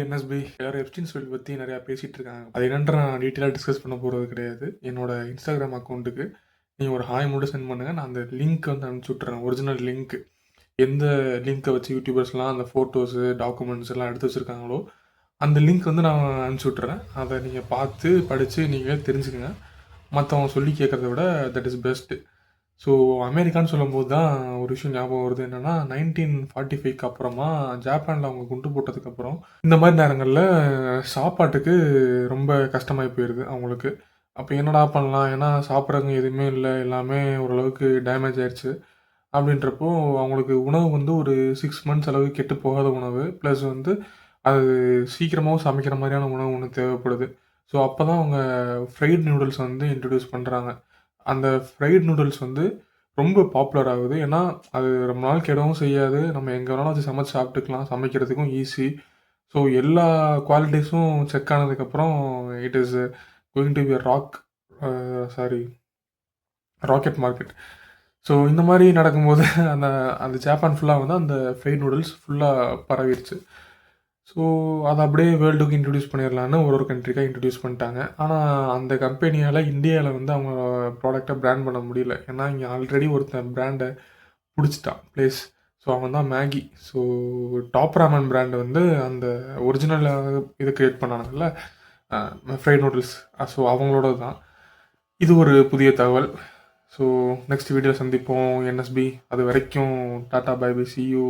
NSP எல்லாரும் Epstein ஸ்வைல் பற்றி நிறையா பேசிகிட்டு இருக்காங்க. அது என்னன்ற நான் டீட்டெயிலாக டிஸ்கஸ் பண்ண போகிறது கிடையாது. என்னோட இன்ஸ்டாகிராம் அக்கௌண்ட்டுக்கு நீங்கள் ஒரு ஹாய் மட்டும் சென்ட் பண்ணுங்கள். நான் அந்த லிங்க் வந்து அனுப்பிச்சி விட்றேன். ஒரிஜினல் லிங்க் எந்த லிங்க்கை வச்சு யூடியூபர்ஸ்லாம் அந்த ஃபோட்டோஸு டாக்குமெண்ட்ஸ் எல்லாம் எடுத்து வச்சுருக்காங்களோ அந்த லிங்க் வந்து நான் அனுப்பிச்சி விட்றேன். அதை நீங்கள் பார்த்து படித்து நீங்களே தெரிஞ்சுக்கங்க. மற்றவங்க சொல்லி கேட்குறத விட தட் இஸ் பெஸ்ட்டு. ஸோ அமெரிக்கான்னு சொல்லும்போது தான் ஒரு விஷயம் ஞாபகம் வருது. என்னென்னா 1945க்கு அப்புறமா ஜப்பானில் அவங்க குண்டு போட்டதுக்கப்புறம் இந்த மாதிரி நேரங்களில் சாப்பாட்டுக்கு ரொம்ப கஷ்டமாகி போயிடுது அவங்களுக்கு. அப்போ என்னடா பண்ணலாம், ஏன்னா சாப்பிட்றதுக்கு எதுவுமே இல்லை, எல்லாமே ஓரளவுக்கு டேமேஜ் ஆயிடுச்சு. அப்படின்றப்போ அவங்களுக்கு உணவு வந்து ஒரு 6 மந்த்ஸ் அளவுக்கு கெட்டு போகாத உணவு, ப்ளஸ் வந்து அது சீக்கிரமாகவும் சமைக்கிற மாதிரியான உணவு ஒன்று தேவைப்படுது. ஸோ அப்போ தான் அவங்க ஃப்ரைட் நூடுல்ஸ் வந்து இன்ட்ரடியூஸ் பண்ணுறாங்க. அந்த ஃப்ரைட் நூடுல்ஸ் வந்து ரொம்ப பாப்புலர் ஆகுது. ஏன்னா அது ரொம்ப நாள் கெடவும் செய்யாது, நம்ம எங்கே வேணாலும் வச்சு சமைச்சு சாப்பிட்டுக்கலாம், சமைக்கிறதுக்கும் ஈஸி. ஸோ எல்லா குவாலிட்டிஸும் செக் ஆனதுக்கப்புறம் it is going to be a rocket market. So இந்த மாதிரி நடக்கும்போது அந்த அந்த ஜப்பான் ஃபுல்லாக வந்து அந்த ஃப்ரைட் நூடுல்ஸ் ஃபுல்லாக பரவிருச்சு. ஸோ அதை அப்படியே வேர்ல்டுக்கு இன்ட்ரடியூஸ் பண்ணிடலான்னு ஒரு கண்ட்ரிக்காக இன்ட்ரடியூஸ் பண்ணிட்டாங்க. ஆனால் அந்த கம்பெனியால் இந்தியாவில் வந்து அவங்க ப்ராடக்டை பிராண்ட் பண்ண முடியல. ஏன்னா இங்கே ஆல்ரெடி ஒருத்தன் பிராண்டை பிடிச்சிட்டான் ப்ளேஸ். ஸோ அவன் தான் Maggi. So Top Ramen brand வந்து அந்த ஒரிஜினல் இது க்ரியேட் பண்ணானுங்கல்ல ஃப்ரைட் நூடுல்ஸ், ஸோ அவங்களோட தான் இது ஒரு புதிய தகவல். ஸோ நெக்ஸ்ட் வீடியோ சந்திப்போம் என்எஸ்பி. அது வரைக்கும் டாட்டா பை பை, சி யூ.